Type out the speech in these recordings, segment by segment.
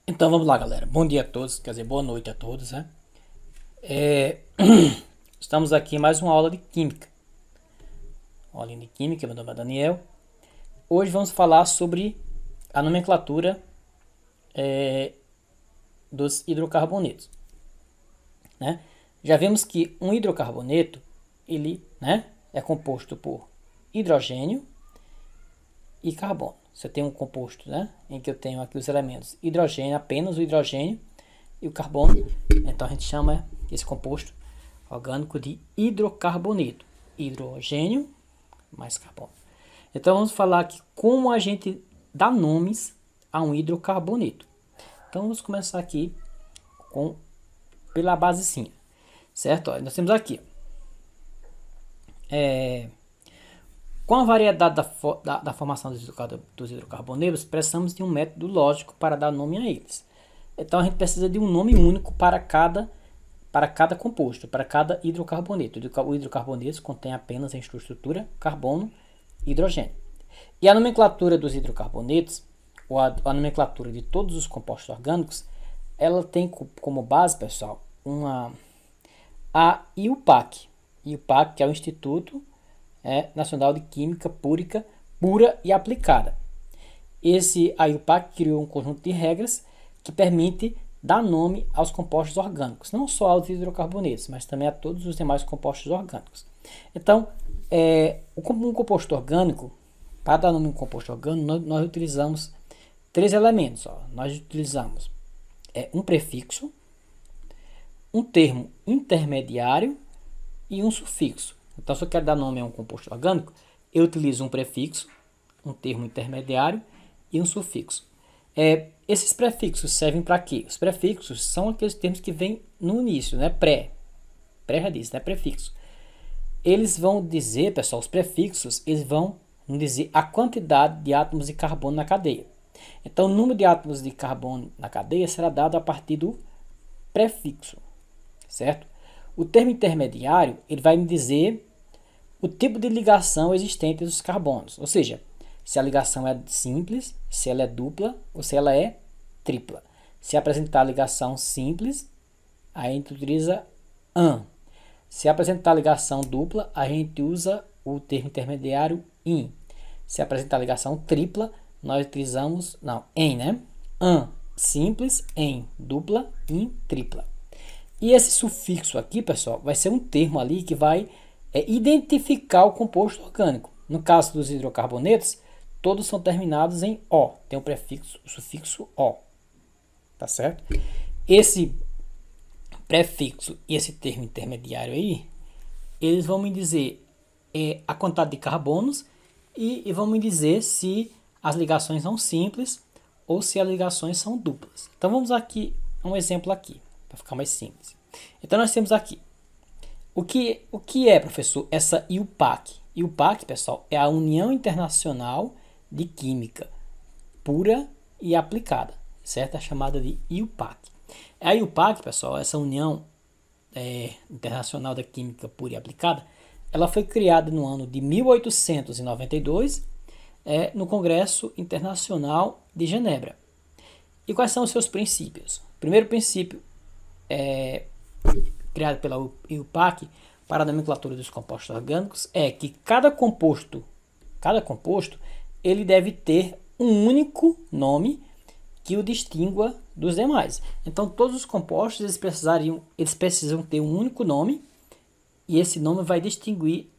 Então vamos lá, galera. Bom dia a todos, quer dizer, boa noite a todos, né? É, Estamos aqui em mais uma aula de Química. Aula de Química, meu nome é Daniel. Hoje vamos falar sobre a nomenclatura dos hidrocarbonetos, né? Já vimos que um hidrocarboneto, ele, né, é composto por hidrogênio e carbono. Você tem um composto, né, em que eu tenho aqui os elementos hidrogênio, apenas o hidrogênio e o carbono. Então a gente chama esse composto orgânico de hidrocarboneto. Hidrogênio mais carbono. Então vamos falar aqui como a gente dá nomes a um hidrocarboneto. Então vamos começar aqui pela basezinha, certo? Nós temos aqui com a variedade da formação dos hidrocarbonetos, precisamos de um método lógico para dar nome a eles. Então a gente precisa de um nome único para cada composto, para cada hidrocarboneto. O hidrocarboneto contém apenas em sua estrutura carbono e hidrogênio. E a nomenclatura dos hidrocarbonetos, ou a nomenclatura de todos os compostos orgânicos, ela tem como base, pessoal, a IUPAC. IUPAC, que é o Instituto Nacional de Química Pura e Aplicada. A IUPAC criou um conjunto de regras que permite dar nome aos compostos orgânicos, não só aos hidrocarbonetos, mas também a todos os demais compostos orgânicos. Então, um composto orgânico, para dar nome a um composto orgânico, nós utilizamos três elementos. Nós utilizamos um prefixo, um termo intermediário e um sufixo. Então, se eu quero dar nome a um composto orgânico, eu utilizo um prefixo, um termo intermediário e um sufixo. Esses prefixos servem para quê? Os prefixos são aqueles termos que vêm no início, né? Pré já disse, né? Prefixo. Eles vão dizer, pessoal, os prefixos, eles vão dizer a quantidade de átomos de carbono na cadeia. Então, o número de átomos de carbono na cadeia será dado a partir do prefixo, certo? O termo intermediário, ele vai me dizer o tipo de ligação existente entre os carbonos, ou seja, se a ligação é simples, se ela é dupla ou se ela é tripla. Se apresentar a ligação simples, a gente utiliza AN. Se apresentar a ligação dupla, a gente usa o termo intermediário IN. Se apresentar a ligação tripla, nós utilizamos, EN, né? AN, simples, EN, dupla, IN, tripla. E esse sufixo aqui, pessoal, vai ser um termo ali que vai identificar o composto orgânico. No caso dos hidrocarbonetos, todos são terminados em O. Tem o sufixo O. Tá certo? Esse prefixo e esse termo intermediário aí, eles vão me dizer a quantidade de carbonos e vão me dizer se as ligações são simples ou se as ligações são duplas. Então vamos aqui a um exemplo aqui, para ficar mais simples. Então nós temos aqui o que é, professor, essa IUPAC? IUPAC, pessoal, é a União Internacional de Química Pura e Aplicada, certo? É chamada de IUPAC. A IUPAC, pessoal, essa União Internacional da Química Pura e Aplicada, ela foi criada no ano de 1892 no Congresso Internacional de Genebra. E quais são os seus princípios? O primeiro princípio criado pela IUPAC para a nomenclatura dos compostos orgânicos é que cada composto ele deve ter um único nome que o distingua dos demais. Então todos os compostos eles precisam ter um único nome e esse nome vai distinguir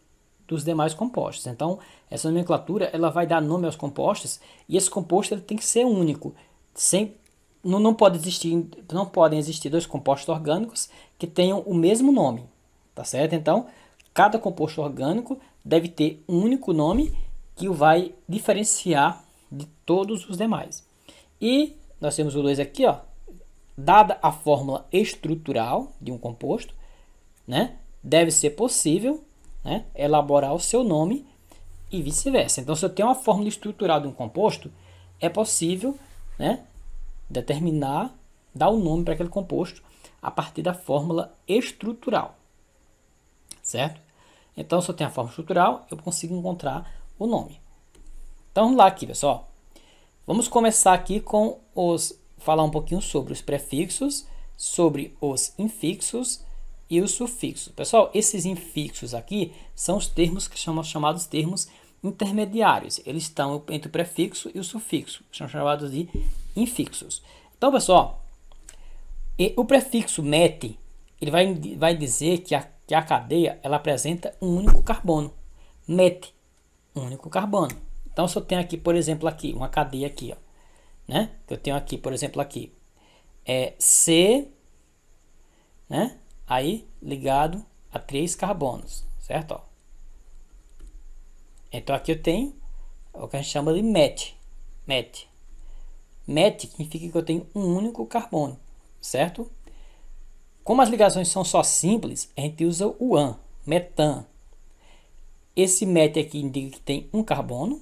dos demais compostos. Então essa nomenclatura ela vai dar nome aos compostos e esse composto ele tem que ser único. Não podem existir dois compostos orgânicos que tenham o mesmo nome, tá certo? Então, cada composto orgânico deve ter um único nome que o vai diferenciar de todos os demais. E nós temos o 2 aqui, dada a fórmula estrutural de um composto, né, deve ser possível, né, elaborar o seu nome e vice-versa. Então, se eu tenho uma fórmula estrutural de um composto, é possível, né, dar o nome para aquele composto a partir da fórmula estrutural, certo? Então, se eu tenho a fórmula estrutural, eu consigo encontrar o nome. Então, vamos lá aqui, pessoal. Vamos começar aqui com os falar um pouquinho sobre os prefixos, sobre os infixos e os sufixos. Pessoal, esses infixos aqui são os termos que são chamados termos intermediários. Eles estão entre o prefixo e o sufixo, são chamados de infixos. Então, pessoal, o prefixo met, ele vai dizer que a cadeia ela apresenta um único carbono. Met, um único carbono. Então, se eu tenho aqui, por exemplo, aqui uma cadeia aqui, ó, né? Eu tenho aqui, por exemplo, aqui C, né? Aí ligado a 3 carbonos, certo? Ó. Então aqui eu tenho o que a gente chama de met. Met significa que eu tenho um único carbono, certo? Como as ligações são só simples, a gente usa o an, metan. Esse met aqui indica que tem um carbono.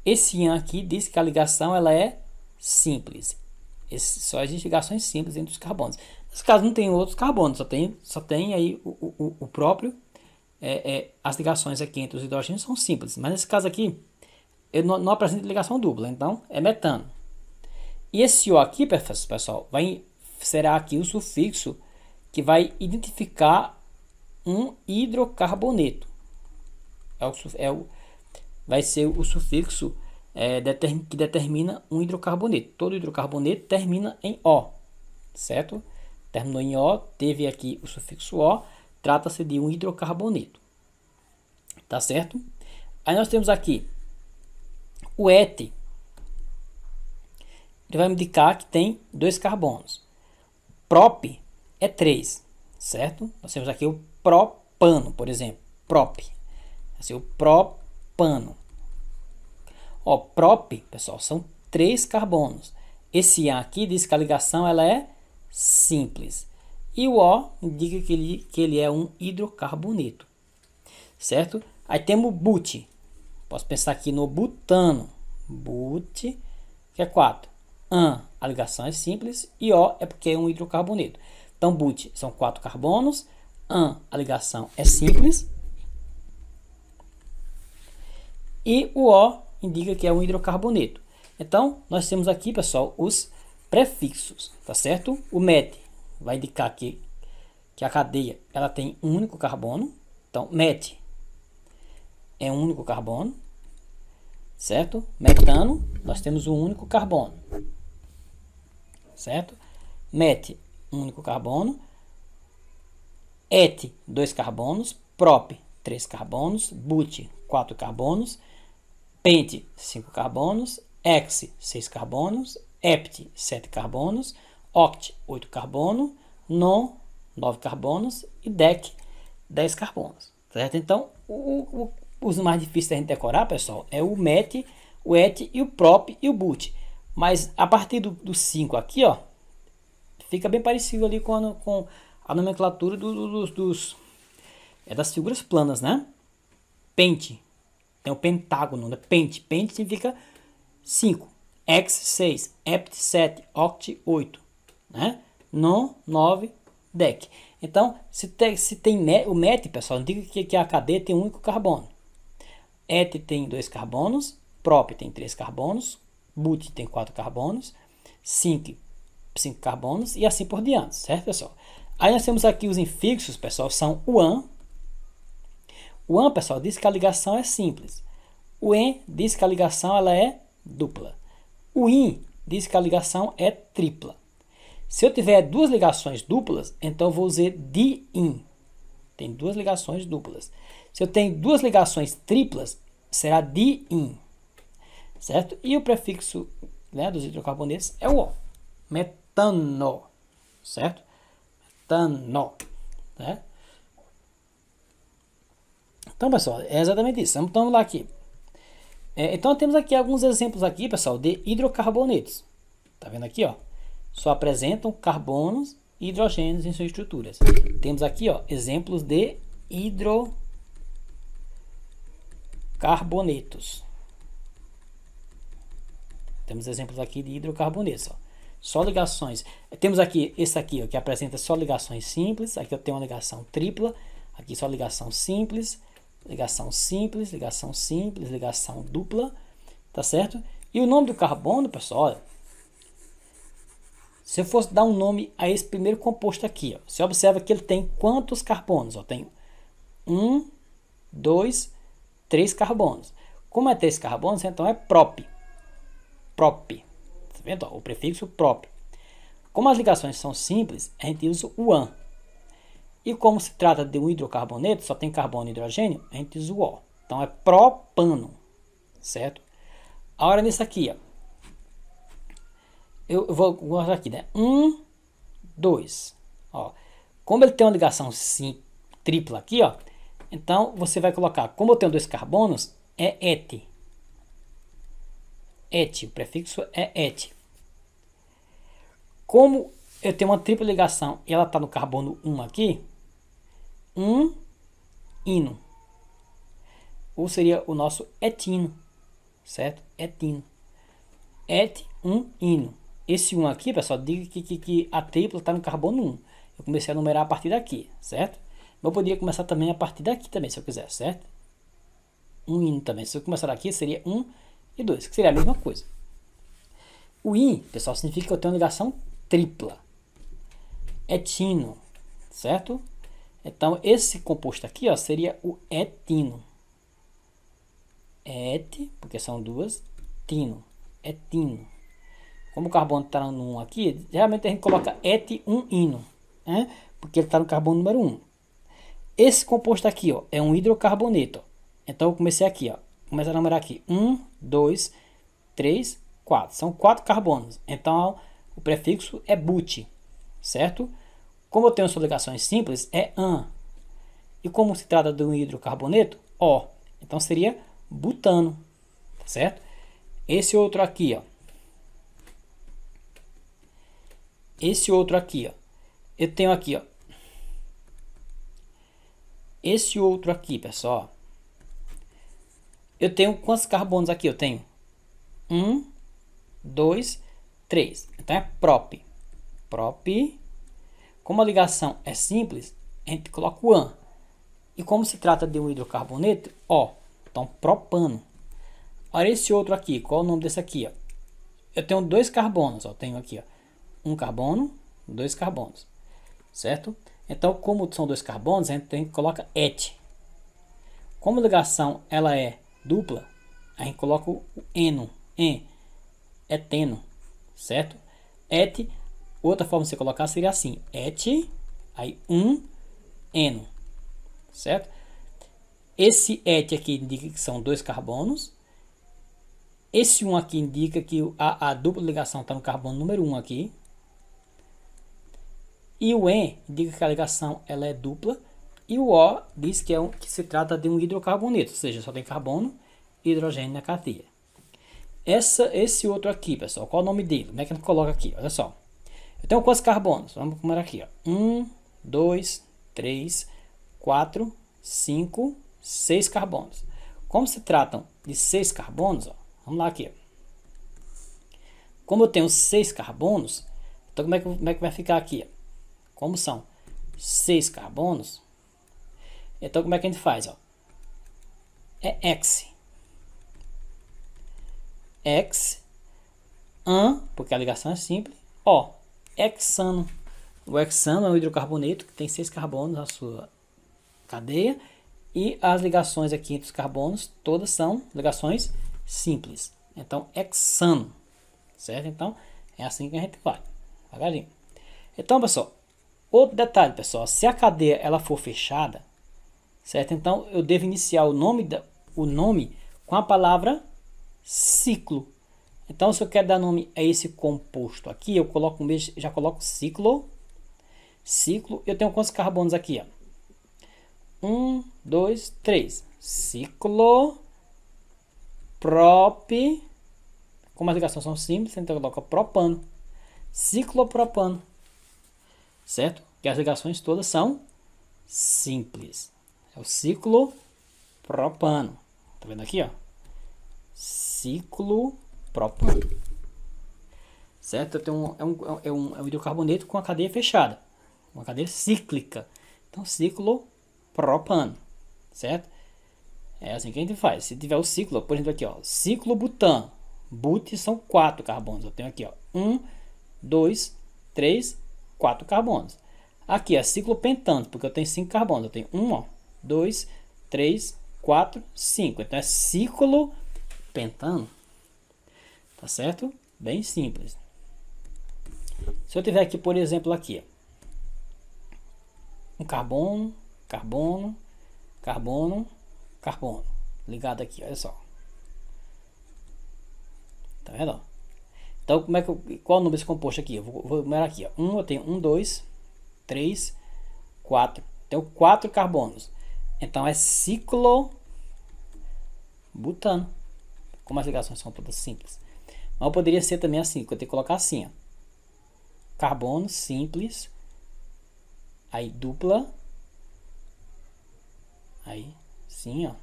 Esse an aqui diz que a ligação ela é simples. Só existem ligações simples entre os carbonos. Nesse caso não tem outros carbonos, só tem aí o próprio. As ligações aqui entre os hidrogênios são simples. Mas nesse caso aqui, eu não apresento ligação dupla, então é metano. E esse O aqui, pessoal, será aqui o sufixo que vai identificar um hidrocarboneto. Vai ser o sufixo que determina um hidrocarboneto. Todo hidrocarboneto termina em O, certo? Terminou em O, teve aqui o sufixo O, trata-se de um hidrocarboneto, tá certo? Aí nós temos aqui o et, ele vai me indicar que tem 2 carbonos. Prop é 3, certo? Nós temos aqui o propano, por exemplo, prop, assim, o propano. Ó, prop, pessoal, são 3 carbonos. Esse A aqui diz que a ligação ela é simples. E o O indica que ele é um hidrocarboneto, certo? Aí temos o but. Posso pensar aqui no butano. But, que é 4. An, a ligação é simples. E O é porque é um hidrocarboneto. Então, but são 4 carbonos. An, a ligação é simples. E o O indica que é um hidrocarboneto. Então, nós temos aqui, pessoal, os prefixos, tá certo? O met vai indicar que a cadeia ela tem um único carbono. Então, met é um único carbono, certo? Metano, nós temos um único carbono, certo? Met, um único carbono. Et, 2 carbonos. Prop, 3 carbonos. But, 4 carbonos. Pent, 5 carbonos. Hex, 6 carbonos. Hept, 7 carbonos. Oct, 8 carbonos. Non, 9 carbonos. E dec, 10 carbonos, certo? Então, os mais difíceis da gente decorar, pessoal, é o met, o et e o prop e o but. Mas a partir do 5 aqui, ó, fica bem parecido ali com a nomenclatura das figuras planas, né? Pent, tem o pentágono, né? Pent significa 5. Hex, 6. Hept, 7. Oct, 8. Né? Non, 9. Dec. Então, se tem o met, pessoal, indica que a cadeia tem um único carbono. Et tem 2 carbonos. Prop tem 3 carbonos. But tem 4 carbonos. 5 carbonos. E assim por diante, certo, pessoal? Aí nós temos aqui os infixos, pessoal, são o an. O an, pessoal, diz que a ligação é simples. O en diz que a ligação ela é dupla. O in diz que a ligação é tripla. Se eu tiver 2 ligações duplas, então eu vou usar di-in. Tem 2 ligações duplas. Se eu tenho 2 ligações triplas, será di-in. Certo? E o prefixo, né, dos hidrocarbonetos é o O. Metano. Certo? Metano. Né? Então, pessoal, é exatamente isso. Então, vamos lá aqui. Então, temos aqui alguns exemplos aqui, pessoal, de hidrocarbonetos. Tá vendo aqui, ó? Só apresentam carbonos e hidrogênios em suas estruturas. Temos aqui, ó, exemplos de hidrocarbonetos. Temos exemplos aqui de hidrocarbonetos, ó. Só ligações. Temos aqui esse aqui, ó, que apresenta só ligações simples. Aqui eu tenho uma ligação tripla. Aqui só ligação simples. Ligação simples, ligação simples, ligação dupla, tá certo? E o nome do carbono, pessoal, olha, Se eu fosse dar um nome a esse primeiro composto aqui, ó, você observa que ele tem quantos carbonos? Ó, tem 1, 2, 3 carbonos. Como é 3 carbonos, então é prop. Prop. Tá vendo? Ó, o prefixo prop. Como as ligações são simples, a gente usa o an. E como se trata de um hidrocarboneto, só tem carbono e hidrogênio, a gente usa o O. Então é propano, certo? Agora nisso aqui, ó, eu vou mostrar aqui, né? 1, 2. Ó, como ele tem uma ligação sim, tripla aqui, ó, então você vai colocar, como eu tenho 2 carbonos, é et. Et, o prefixo é et. Como eu tenho uma tripla ligação e ela está no carbono 1 aqui, ino. Ou seria o nosso etino, certo? Etino. ino. Esse 1 aqui, pessoal, diga que a tripla está no carbono 1. Eu comecei a numerar a partir daqui, certo? Eu poderia começar também a partir daqui também, se eu quiser, certo? Ino também. Se eu começar daqui, seria 1 e 2, que seria a mesma coisa. O in, pessoal, significa que eu tenho uma ligação tripla. Etino, certo? Então, esse composto aqui, ó, seria o etino. Et, porque são duas, tino, etino. Como o carbono está no 1 aqui, geralmente a gente coloca et1ino, né? Porque ele está no carbono número 1. Esse composto aqui, ó, é um hidrocarboneto. Ó. Então, eu comecei aqui, ó. Começar a numerar aqui. 1, 2, 3, 4. São 4 carbonos. Então, o prefixo é but, certo? Como eu tenho suas ligações simples, é an. E como se trata de um hidrocarboneto, O. Então, seria butano, certo? Esse outro aqui, ó. Esse outro aqui, ó. Eu tenho aqui, ó. Esse outro aqui, pessoal. Eu tenho quantos carbonos aqui? Eu tenho 1, 2, 3. Então é prop. Prop. Como a ligação é simples, a gente coloca o an. E como se trata de um hidrocarboneto, O. Então propano. Olha esse outro aqui. Qual é o nome desse aqui? Ó? Eu tenho 2 carbonos. Ó. Tenho aqui, ó. 1 carbono, 2 carbonos, certo? Então, como são 2 carbonos, a gente coloca et. Como a ligação ela é dupla, a gente coloca o eno, eteno, certo? Et, outra forma de você colocar seria assim, et, aí eno, certo? Esse et aqui indica que são 2 carbonos. Esse 1 aqui indica que a dupla ligação está no carbono número 1 aqui. E o en indica que a ligação ela é dupla. E o O diz que, que se trata de um hidrocarboneto, ou seja, só tem carbono e hidrogênio na cadeia. Esse outro aqui, pessoal, qual é o nome dele? Como é que a gente coloca aqui? Olha só. Eu tenho quantos carbonos? Vamos começar aqui. 1, 2, 3, 4, 5, 6 carbonos. Como se tratam de 6 carbonos, ó, vamos lá aqui. Como eu tenho 6 carbonos, então como é que vai ficar aqui? Como são 6 carbonos, então como é que a gente faz? Ó? É hex. Hex, an, porque a ligação é simples, ó, hexano. O hexano é um hidrocarboneto que tem 6 carbonos na sua cadeia e as ligações aqui entre os carbonos todas são ligações simples. Então, hexano, certo? Então, é assim que a gente vai, devagarinho. Então, pessoal, outro detalhe, pessoal, se a cadeia ela for fechada, certo? Então, eu devo iniciar o nome com a palavra ciclo. Então, se eu quero dar nome a esse composto aqui, eu coloco já coloco ciclo. Ciclo, eu tenho quantos carbonos aqui? 1, 2, 3. Ciclo prop. Como as ligações são simples, então eu coloco propano. Ciclopropano. Certo? Que as ligações todas são simples. É o ciclo propano. Tá vendo aqui, ó? Ciclo propano. Certo? Então, é um hidrocarboneto com a cadeia fechada. Uma cadeia cíclica. Então, ciclo propano. Certo? É assim que a gente faz. Se tiver o ciclo, por exemplo, aqui, ó. Ciclo butano. But são 4 carbonos. Eu tenho aqui, ó. 1, 2, 3, 4 carbonos. Aqui é ciclo pentano, porque eu tenho 5 carbonos. Eu tenho 1, 2, 3, 4, 5. Então é ciclo pentano. Tá certo? Bem simples. Se eu tiver aqui, por exemplo, aqui, um carbono, carbono, carbono, carbono. Ligado aqui, olha só. Tá vendo? Então, qual o número desse composto aqui? Eu vou numerar aqui. Ó. Eu tenho 1, 2, 3, 4. Tenho 4 carbonos. Então, é ciclobutano. Como as ligações são todas simples. Mas poderia ser também assim, que eu tenho que colocar assim, ó. Carbono simples. Aí, dupla. Aí, sim, ó.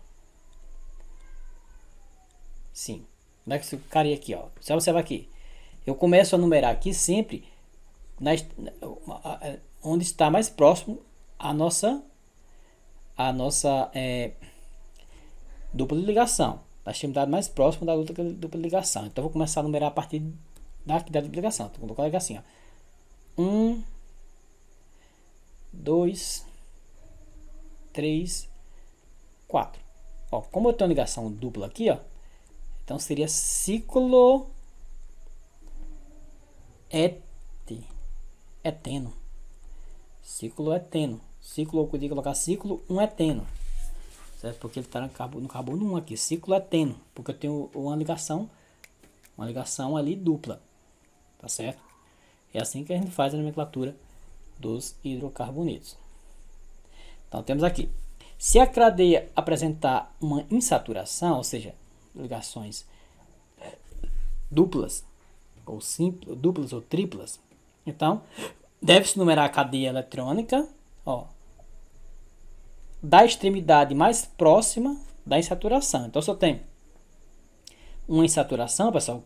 Sim. Como é que ficaria aqui, ó? Você observa aqui. Eu começo a numerar aqui sempre onde está mais próximo a nossa dupla de ligação. A extremidade mais próxima da dupla de ligação. Então, eu vou começar a numerar a partir da dupla de ligação. Então, vou colocar assim, ó. 1, 2, 3, 4. Ó, como eu tenho ligação dupla aqui, ó. Então, seria ciclo eteno. Ciclo eteno. Ciclo, eu podia colocar ciclo 1 eteno. Certo? Porque ele está no carbono 1 aqui. Ciclo eteno. Porque eu tenho uma ligação ali dupla. Tá certo? É assim que a gente faz a nomenclatura dos hidrocarbonetos. Então, temos aqui. Se a cadeia apresentar uma insaturação, ou seja, ligações duplas ou simples, duplas ou triplas, então deve-se numerar a cadeia eletrônica, ó, da extremidade mais próxima da insaturação. Então, se eu tenho uma insaturação, pessoal,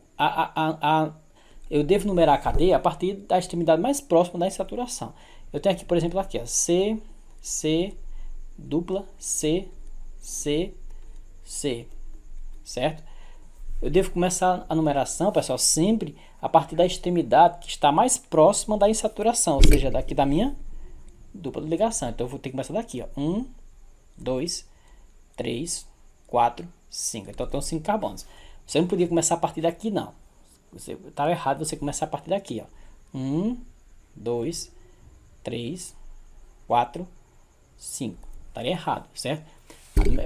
eu devo numerar a cadeia a partir da extremidade mais próxima da insaturação. Eu tenho aqui, por exemplo, aqui, ó, C, dupla, C, certo? Eu devo começar a numeração, pessoal, sempre a partir da extremidade que está mais próxima da insaturação, ou seja, daqui da minha dupla de ligação. Então, eu vou ter que começar daqui, ó. 1, 2, 3, 4, 5. Então, eu tenho 5 carbonos. Você não podia começar a partir daqui, não. Você estava errado você começar a partir daqui, ó. 1, 2, 3, 4, 5. Estaria errado, certo?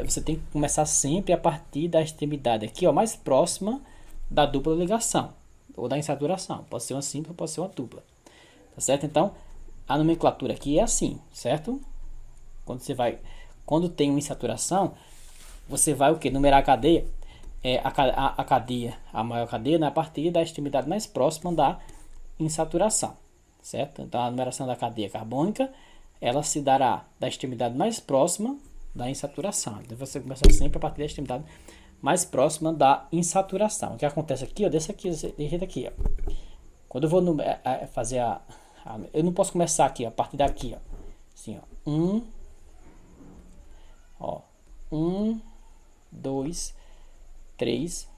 Você tem que começar sempre a partir da extremidade aqui, ó, mais próxima da dupla ligação ou da insaturação. Pode ser uma simples, pode ser uma dupla. Tá certo? Então, a nomenclatura aqui é assim, certo? Quando tem uma insaturação, você vai o que? Numerar a cadeia, a maior cadeia, né, a partir da extremidade mais próxima da insaturação, certo? Então, a numeração da cadeia carbônica, ela se dará da extremidade mais próxima da insaturação. Então, você começa sempre a partir da extremidade mais próxima da insaturação. O que acontece aqui, ó, desse jeito aqui, ó. Quando eu vou fazer eu não posso começar aqui, ó, a partir daqui, ó. Assim, ó. 1, 2, 3,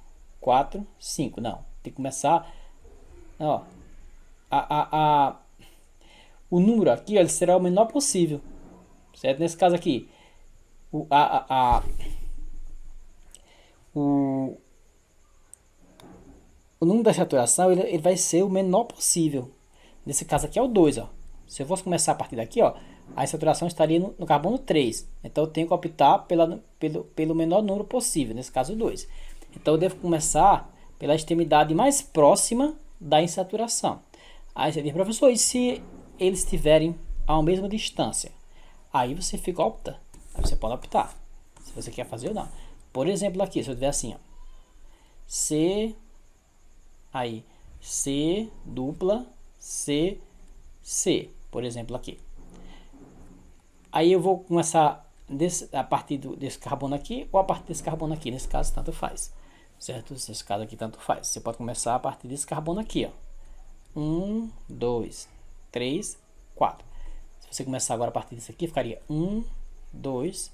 4, 5. Não, tem que começar, ó. O número aqui, ó, ele será o menor possível, certo? Nesse caso aqui, o número da saturação ele vai ser o menor possível. Nesse caso aqui é o 2, ó. Se eu fosse começar a partir daqui, ó, a saturação estaria no carbono 3. Então eu tenho que optar pelo menor número possível, nesse caso 2. Então eu devo começar pela extremidade mais próxima da insaturação. Aí você diz, professor, e se eles estiverem a mesma distância? Aí você opta. Aí você pode optar se você quer fazer ou não. Por exemplo, aqui, se eu tiver assim, ó, C, aí C dupla, C, por exemplo, aqui. Aí eu vou começar a partir desse carbono aqui ou a partir desse carbono aqui. Nesse caso, tanto faz, certo? Nesse caso aqui, tanto faz. Você pode começar a partir desse carbono aqui, ó. 1, 2, 3, 4. Se você começar agora a partir desse aqui, ficaria 1, 2,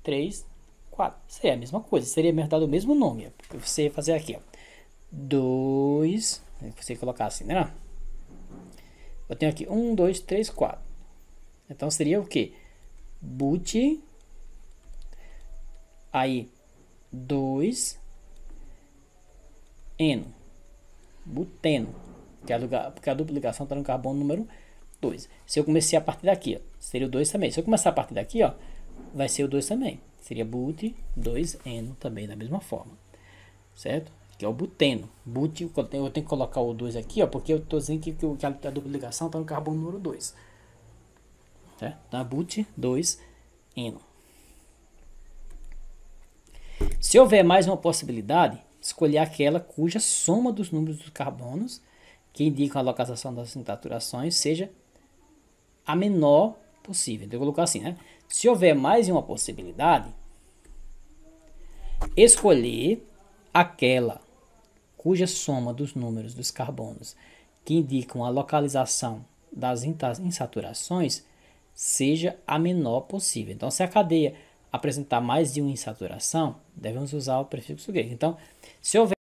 3, 4. Seria a mesma coisa, seria mesmo dado o mesmo nome. Você ia fazer aqui, ó. 2, você colocar assim, né? Eu tenho aqui 1, 2, 3, 4. Então seria o quê? But, aí 2, eno. Buteno. Porque a dupla ligação está no carbono número 2. Se eu comecei a partir daqui, ó, seria o 2 também. Se eu começar a partir daqui, ó, vai ser o 2 também. Seria but, 2eno também, da mesma forma. Certo? Que é o buteno. But, eu tenho que colocar o 2 aqui, ó, porque eu estou dizendo que a dupla ligação está no carbono número 2. Certo? Então, but, 2eno. Se houver mais uma possibilidade, escolher aquela cuja soma dos números dos carbonos que indicam a localização das saturações seja a menor possível. Então, eu vou colocar assim, né? Se houver mais uma possibilidade, escolher aquela cuja soma dos números dos carbonos que indicam a localização das insaturações seja a menor possível. Então, se a cadeia apresentar mais de uma insaturação, devemos usar o prefixo grego. Então, se houver